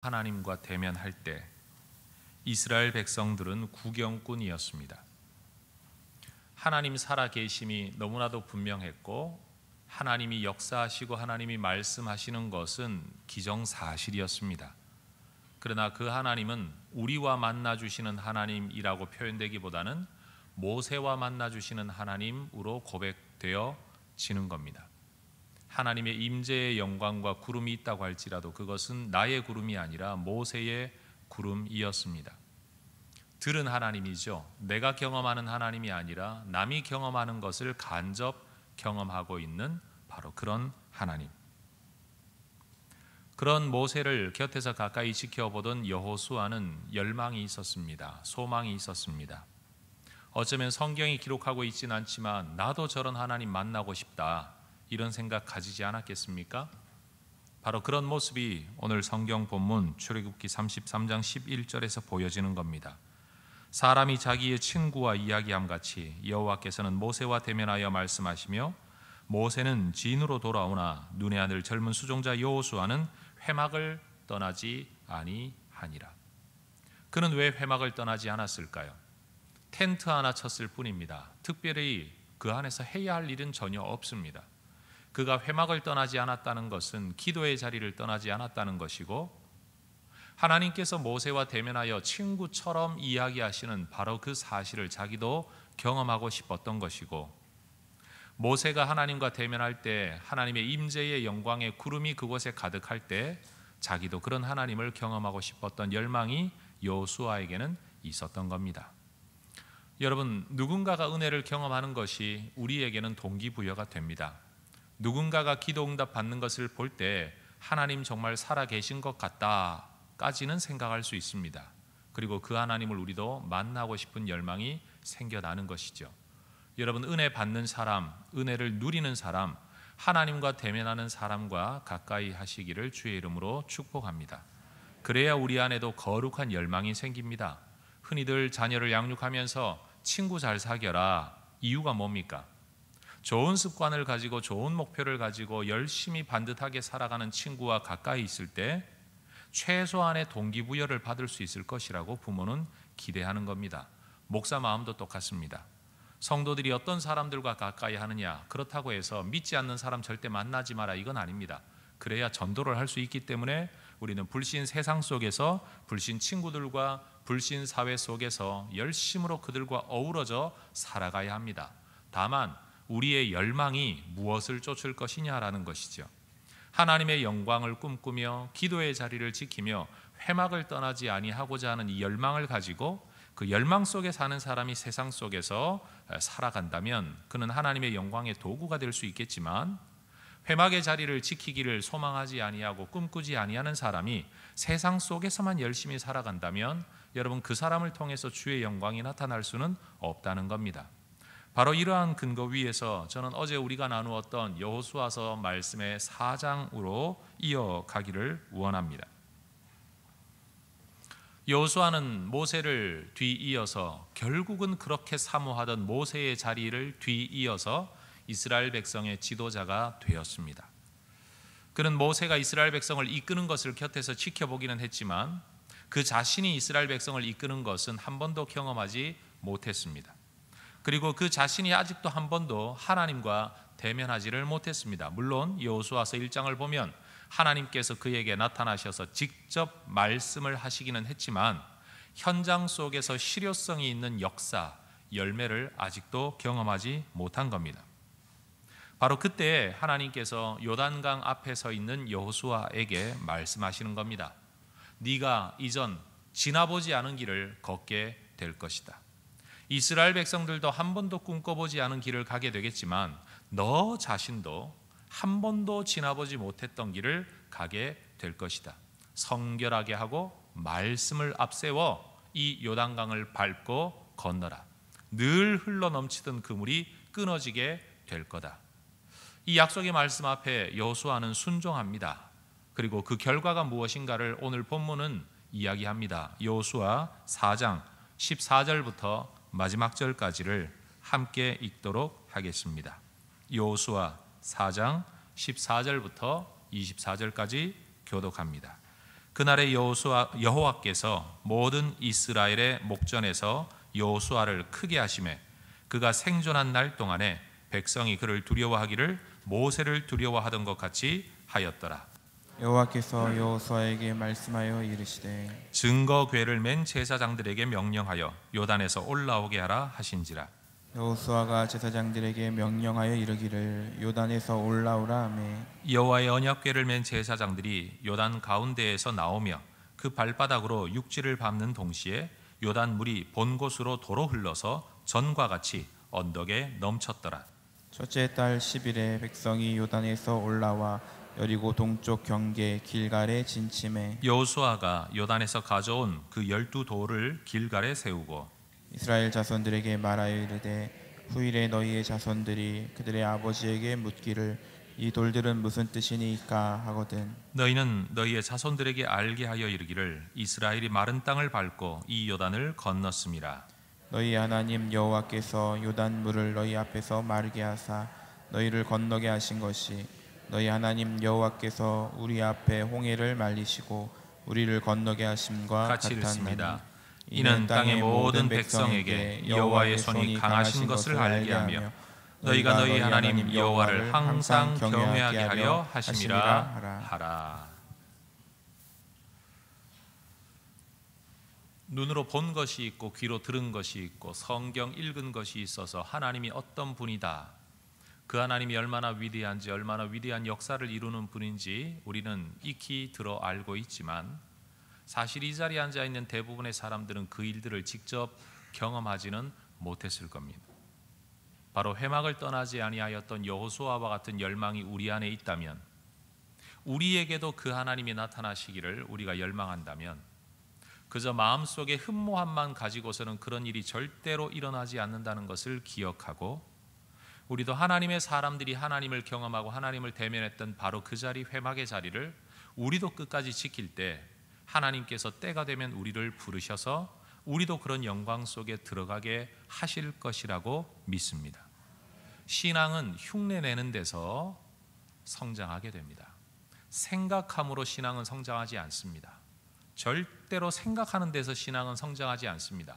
하나님과 대면할 때 이스라엘 백성들은 구경꾼이었습니다. 하나님 살아계심이 너무나도 분명했고 하나님이 역사하시고 하나님이 말씀하시는 것은 기정사실이었습니다. 그러나 그 하나님은 우리와 만나주시는 하나님이라고 표현되기보다는 모세와 만나주시는 하나님으로 고백되어지는 겁니다. 하나님의 임재의 영광과 구름이 있다고 할지라도 그것은 나의 구름이 아니라 모세의 구름이었습니다. 들은 하나님이죠. 내가 경험하는 하나님이 아니라 남이 경험하는 것을 간접 경험하고 있는 바로 그런 하나님. 그런 모세를 곁에서 가까이 지켜보던 여호수아는 열망이 있었습니다. 소망이 있었습니다. 어쩌면 성경이 기록하고 있지는 않지만 나도 저런 하나님 만나고 싶다, 이런 생각 가지지 않았겠습니까? 바로 그런 모습이 오늘 성경 본문 출애굽기 33장 11절에서 보여지는 겁니다. 사람이 자기의 친구와 이야기함 같이 여호와께서는 모세와 대면하여 말씀하시며 모세는 진으로 돌아오나 눈의 하늘 젊은 수종자 여호수아는 회막을 떠나지 아니하니라. 그는 왜 회막을 떠나지 않았을까요? 텐트 하나 쳤을 뿐입니다. 특별히 그 안에서 해야 할 일은 전혀 없습니다. 그가 회막을 떠나지 않았다는 것은 기도의 자리를 떠나지 않았다는 것이고, 하나님께서 모세와 대면하여 친구처럼 이야기하시는 바로 그 사실을 자기도 경험하고 싶었던 것이고, 모세가 하나님과 대면할 때 하나님의 임재의 영광의 구름이 그곳에 가득할 때 자기도 그런 하나님을 경험하고 싶었던 열망이 여호수아에게는 있었던 겁니다. 여러분, 누군가가 은혜를 경험하는 것이 우리에게는 동기부여가 됩니다. 누군가가 기도 응답 받는 것을 볼 때 하나님 정말 살아계신 것 같다까지는 생각할 수 있습니다. 그리고 그 하나님을 우리도 만나고 싶은 열망이 생겨나는 것이죠. 여러분, 은혜 받는 사람, 은혜를 누리는 사람, 하나님과 대면하는 사람과 가까이 하시기를 주의 이름으로 축복합니다. 그래야 우리 안에도 거룩한 열망이 생깁니다. 흔히들 자녀를 양육하면서 친구 잘 사겨라, 이유가 뭡니까? 좋은 습관을 가지고 좋은 목표를 가지고 열심히 반듯하게 살아가는 친구와 가까이 있을 때 최소한의 동기부여를 받을 수 있을 것이라고 부모는 기대하는 겁니다. 목사 마음도 똑같습니다. 성도들이 어떤 사람들과 가까이 하느냐, 그렇다고 해서 믿지 않는 사람 절대 만나지 마라, 이건 아닙니다. 그래야 전도를 할 수 있기 때문에 우리는 불신 세상 속에서 불신 친구들과 불신 사회 속에서 열심으로 그들과 어우러져 살아가야 합니다. 다만 우리의 열망이 무엇을 쫓을 것이냐라는 것이죠. 하나님의 영광을 꿈꾸며 기도의 자리를 지키며 회막을 떠나지 아니하고자 하는 이 열망을 가지고 그 열망 속에 사는 사람이 세상 속에서 살아간다면 그는 하나님의 영광의 도구가 될 수 있겠지만, 회막의 자리를 지키기를 소망하지 아니하고 꿈꾸지 아니하는 사람이 세상 속에서만 열심히 살아간다면 여러분, 그 사람을 통해서 주의 영광이 나타날 수는 없다는 겁니다. 바로 이러한 근거 위에서 저는 어제 우리가 나누었던 여호수아서 말씀의 4장으로 이어가기를 원합니다. 여호수아는 모세를 뒤이어서 결국은 그렇게 사모하던 모세의 자리를 뒤이어서 이스라엘 백성의 지도자가 되었습니다. 그는 모세가 이스라엘 백성을 이끄는 것을 곁에서 지켜보기는 했지만 그 자신이 이스라엘 백성을 이끄는 것은 한 번도 경험하지 못했습니다. 그리고 그 자신이 아직도 한 번도 하나님과 대면하지를 못했습니다. 물론 여호수아서 1장을 보면 하나님께서 그에게 나타나셔서 직접 말씀을 하시기는 했지만 현장 속에서 실효성이 있는 역사, 열매를 아직도 경험하지 못한 겁니다. 바로 그때 하나님께서 요단강 앞에 서 있는 여호수아에게 말씀하시는 겁니다. 네가 이전 지나보지 않은 길을 걷게 될 것이다. 이스라엘 백성들도 한 번도 꿈꿔보지 않은 길을 가게 되겠지만 너 자신도 한 번도 지나보지 못했던 길을 가게 될 것이다. 성결하게 하고 말씀을 앞세워 이 요단강을 밟고 건너라. 늘 흘러넘치던 그 물이 끊어지게 될 거다. 이 약속의 말씀 앞에 여호수아는 순종합니다. 그리고 그 결과가 무엇인가를 오늘 본문은 이야기합니다. 여호수아 4장 14절부터 마지막 절까지를 함께 읽도록 하겠습니다. 여호수아 4장 14절부터 24절까지 교독합니다. 그날에 여호와께서 모든 이스라엘의 목전에서 여호수아를 크게 하시매 그가 생존한 날 동안에 백성이 그를 두려워하기를 모세를 두려워하던 것 같이 하였더라. 여호와께서 여호수아에게 말씀하여 이르시되 증거궤를 맨 제사장들에게 명령하여 요단에서 올라오게 하라 하신지라. 여호수아가 제사장들에게 명령하여 이르기를 요단에서 올라오라 하매 여호와의 언약궤를 맨 제사장들이 요단 가운데에서 나오며 그 발바닥으로 육지를 밟는 동시에 요단 물이 본 곳으로 도로 흘러서 전과 같이 언덕에 넘쳤더라. 첫째 달 10일에 백성이 요단에서 올라와 여리고 동쪽 경계 길갈에 진침해 여호수아가 요단에서 가져온 그 12돌을 길갈에 세우고 이스라엘 자손들에게 말하여 이르되 후일에 너희의 자손들이 그들의 아버지에게 묻기를 이 돌들은 무슨 뜻이니까 하거든 너희는 너희의 자손들에게 알게 하여 이르기를 이스라엘이 마른 땅을 밟고 이 요단을 건넜음이라. 너희 하나님 여호와께서 요단 물을 너희 앞에서 마르게 하사 너희를 건너게 하신 것이 너희 하나님 여호와께서 우리 앞에 홍해를 말리시고 우리를 건너게 하심과 같이 같았나니 읽습니다. 이는 땅의 모든 백성에게 여호와의 손이 강하신 것을 알게 하며 너희가 너희 하나님 여호와를 항상 경외하게 하려 하심이라 하라. 눈으로 본 것이 있고 귀로 들은 것이 있고 성경 읽은 것이 있어서 하나님이 어떤 분이다, 그 하나님이 얼마나 위대한지, 얼마나 위대한 역사를 이루는 분인지 우리는 익히 들어 알고 있지만 사실 이 자리에 앉아 있는 대부분의 사람들은 그 일들을 직접 경험하지는 못했을 겁니다. 바로 회막을 떠나지 아니하였던 여호수아와 같은 열망이 우리 안에 있다면, 우리에게도 그 하나님이 나타나시기를 우리가 열망한다면, 그저 마음속에 흠모함만 가지고서는 그런 일이 절대로 일어나지 않는다는 것을 기억하고, 우리도 하나님의 사람들이 하나님을 경험하고 하나님을 대면했던 바로 그 자리, 회막의 자리를 우리도 끝까지 지킬 때 하나님께서 때가 되면 우리를 부르셔서 우리도 그런 영광 속에 들어가게 하실 것이라고 믿습니다. 신앙은 흉내내는 데서 성장하게 됩니다. 생각함으로 신앙은 성장하지 않습니다. 절대로 생각하는 데서 신앙은 성장하지 않습니다.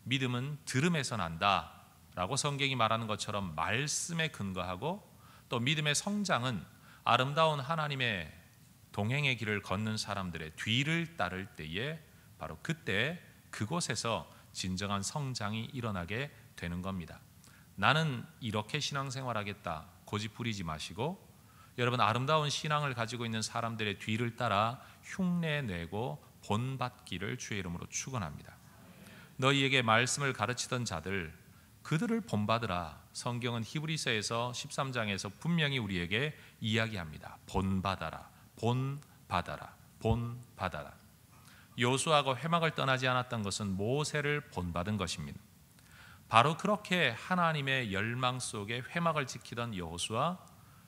믿음은 들음에서 난다 라고 성경이 말하는 것처럼 말씀에 근거하고, 또 믿음의 성장은 아름다운 하나님의 동행의 길을 걷는 사람들의 뒤를 따를 때에 바로 그때 그곳에서 진정한 성장이 일어나게 되는 겁니다. 나는 이렇게 신앙생활하겠다 고집 부리지 마시고, 여러분 아름다운 신앙을 가지고 있는 사람들의 뒤를 따라 흉내내고 본받기를 주의 이름으로 축원합니다. 너희에게 말씀을 가르치던 자들 그들을 본받으라. 성경은 히브리서에서 13장에서 분명히 우리에게 이야기합니다. 본받아라, 본받아라, 본받아라. 여호수아가 회막을 떠나지 않았던 것은 모세를 본받은 것입니다. 바로 그렇게 하나님의 열망 속에 회막을 지키던 여호수아,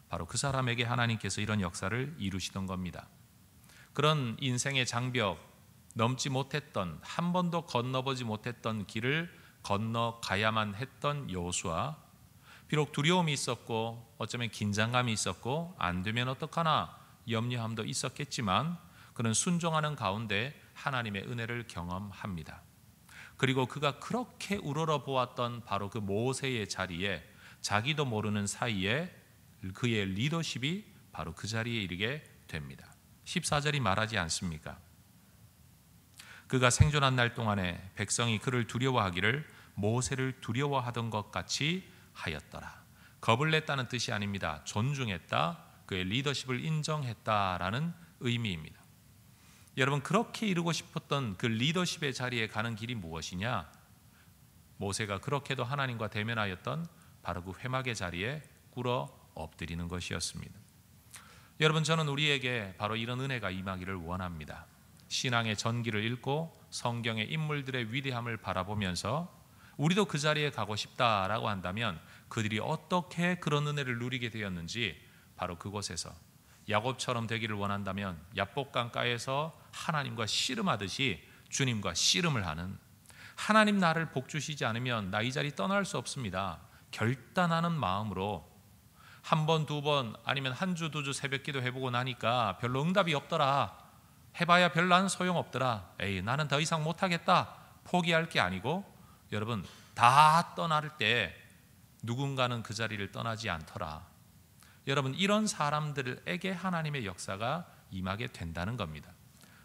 바로 그 사람에게 하나님께서 이런 역사를 이루시던 겁니다. 그런 인생의 장벽, 넘지 못했던, 한 번도 건너보지 못했던 길을 건너가야만 했던 여호수아, 비록 두려움이 있었고 어쩌면 긴장감이 있었고 안 되면 어떡하나 염려함도 있었겠지만 그는 순종하는 가운데 하나님의 은혜를 경험합니다. 그리고 그가 그렇게 우러러 보았던 바로 그 모세의 자리에 자기도 모르는 사이에 그의 리더십이 바로 그 자리에 이르게 됩니다. 14절이 말하지 않습니까? 그가 생존한 날 동안에 백성이 그를 두려워하기를 모세를 두려워하던 것 같이 하였더라. 겁을 냈다는 뜻이 아닙니다. 존중했다, 그의 리더십을 인정했다라는 의미입니다. 여러분, 그렇게 이루고 싶었던 그 리더십의 자리에 가는 길이 무엇이냐? 모세가 그렇게도 하나님과 대면하였던 바로 그 회막의 자리에 꿇어 엎드리는 것이었습니다. 여러분, 저는 우리에게 바로 이런 은혜가 임하기를 원합니다. 신앙의 전기를 읽고 성경의 인물들의 위대함을 바라보면서 우리도 그 자리에 가고 싶다라고 한다면 그들이 어떻게 그런 은혜를 누리게 되었는지 바로 그곳에서, 야곱처럼 되기를 원한다면 야복강가에서 하나님과 씨름하듯이 주님과 씨름을 하는, 하나님 나를 복 주시지 않으면 나 이 자리 떠날 수 없습니다, 결단하는 마음으로 한 번, 두 번, 아니면 한 주, 두 주 새벽 기도 해보고 나니까 별로 응답이 없더라, 해봐야 별난 소용없더라. 에이, 나는 더 이상 못하겠다. 포기할 게 아니고, 여러분, 다 떠날 때 누군가는 그 자리를 떠나지 않더라. 여러분, 이런 사람들에게 하나님의 역사가 임하게 된다는 겁니다.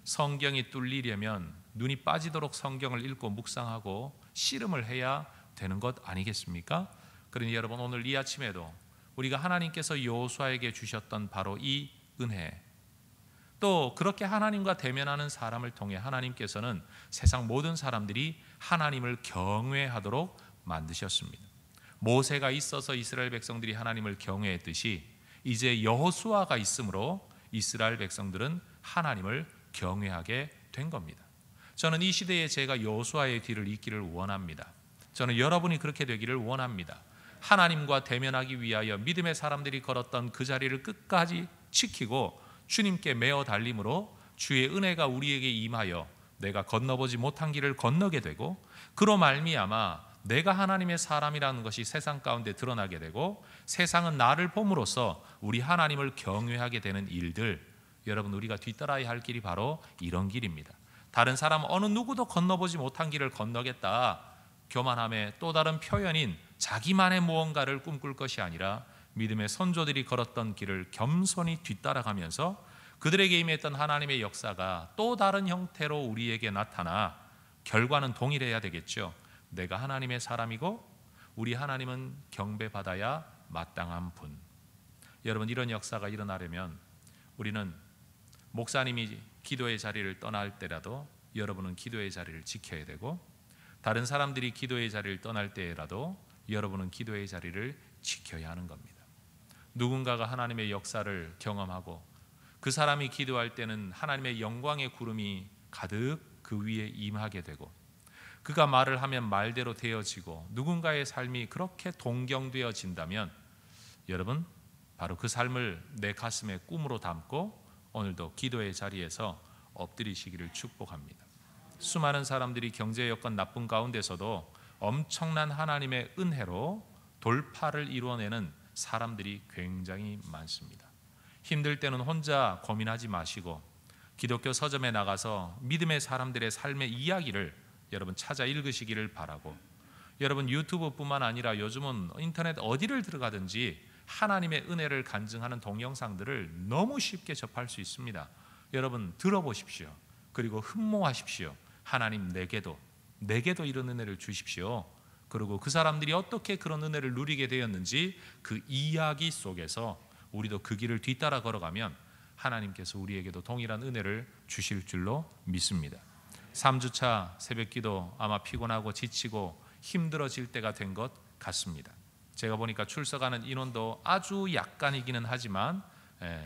성경이 뚫리려면 눈이 빠지도록 성경을 읽고 묵상하고 씨름을 해야 되는 것 아니겠습니까? 그러니 여러분, 오늘 이 아침에도 우리가 하나님께서 여호수아에게 주셨던 바로 이 은혜, 또 그렇게 하나님과 대면하는 사람을 통해 하나님께서는 세상 모든 사람들이 하나님을 경외하도록 만드셨습니다. 모세가 있어서 이스라엘 백성들이 하나님을 경외했듯이 이제 여호수아가 있으므로 이스라엘 백성들은 하나님을 경외하게 된 겁니다. 저는 이 시대에 제가 여호수아의 뒤를 잇기를 원합니다. 저는 여러분이 그렇게 되기를 원합니다. 하나님과 대면하기 위하여 믿음의 사람들이 걸었던 그 자리를 끝까지 지키고 주님께 매어 달림으로 주의 은혜가 우리에게 임하여 내가 건너보지 못한 길을 건너게 되고, 그로 말미암아 내가 하나님의 사람이라는 것이 세상 가운데 드러나게 되고, 세상은 나를 봄으로써 우리 하나님을 경외하게 되는 일들, 여러분, 우리가 뒤따라야 할 길이 바로 이런 길입니다. 다른 사람 어느 누구도 건너보지 못한 길을 건너겠다, 교만함의 또 다른 표현인 자기만의 무언가를 꿈꿀 것이 아니라 믿음의 선조들이 걸었던 길을 겸손히 뒤따라가면서 그들에게 임했던 하나님의 역사가 또 다른 형태로 우리에게 나타나 결과는 동일해야 되겠죠. 내가 하나님의 사람이고 우리 하나님은 경배받아야 마땅한 분. 여러분, 이런 역사가 일어나려면 우리는 목사님이 기도의 자리를 떠날 때라도 여러분은 기도의 자리를 지켜야 되고, 다른 사람들이 기도의 자리를 떠날 때라도 여러분은 기도의 자리를 지켜야 하는 겁니다. 누군가가 하나님의 역사를 경험하고 그 사람이 기도할 때는 하나님의 영광의 구름이 가득 그 위에 임하게 되고, 그가 말을 하면 말대로 되어지고 누군가의 삶이 그렇게 동경되어진다면 여러분, 바로 그 삶을 내 가슴에 꿈으로 담고 오늘도 기도의 자리에서 엎드리시기를 축복합니다. 수많은 사람들이 경제 여건 나쁜 가운데서도 엄청난 하나님의 은혜로 돌파를 이루어내는 사람들이 굉장히 많습니다. 힘들 때는 혼자 고민하지 마시고 기독교 서점에 나가서 믿음의 사람들의 삶의 이야기를 여러분 찾아 읽으시기를 바라고, 여러분 유튜브뿐만 아니라 요즘은 인터넷 어디를 들어가든지 하나님의 은혜를 간증하는 동영상들을 너무 쉽게 접할 수 있습니다. 여러분 들어보십시오. 그리고 흠모하십시오. 하나님 내게도 이런 은혜를 주십시오. 그리고 그 사람들이 어떻게 그런 은혜를 누리게 되었는지 그 이야기 속에서 우리도 그 길을 뒤따라 걸어가면 하나님께서 우리에게도 동일한 은혜를 주실 줄로 믿습니다. 3주차 새벽기도 아마 피곤하고 지치고 힘들어질 때가 된 것 같습니다. 제가 보니까 출석하는 인원도 아주 약간이기는 하지만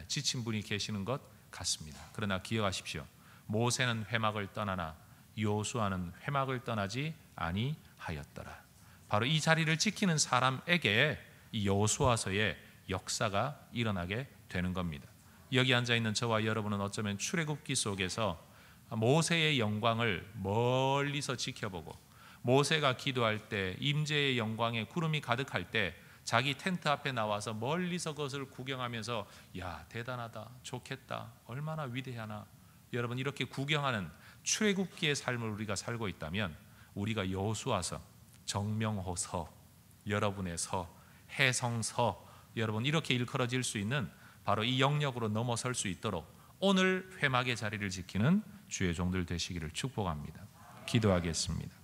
지친 분이 계시는 것 같습니다. 그러나 기억하십시오. 모세는 회막을 떠나나 여호수아는 회막을 떠나지 아니하였더라. 바로 이 자리를 지키는 사람에게 이 여호수아서의 역사가 일어나게 되는 겁니다. 여기 앉아있는 저와 여러분은 어쩌면 출애굽기 속에서 모세의 영광을 멀리서 지켜보고, 모세가 기도할 때 임재의 영광에 구름이 가득할 때 자기 텐트 앞에 나와서 멀리서 그것을 구경하면서 야 대단하다, 좋겠다, 얼마나 위대하나, 여러분 이렇게 구경하는 출애굽기의 삶을 우리가 살고 있다면 우리가 여호수아서, 정명호서, 여러분의 서, 해성서, 여러분 이렇게 일컬어질 수 있는 바로 이 영역으로 넘어설 수 있도록 오늘 회막의 자리를 지키는 주의 종들 되시기를 축복합니다. 기도하겠습니다.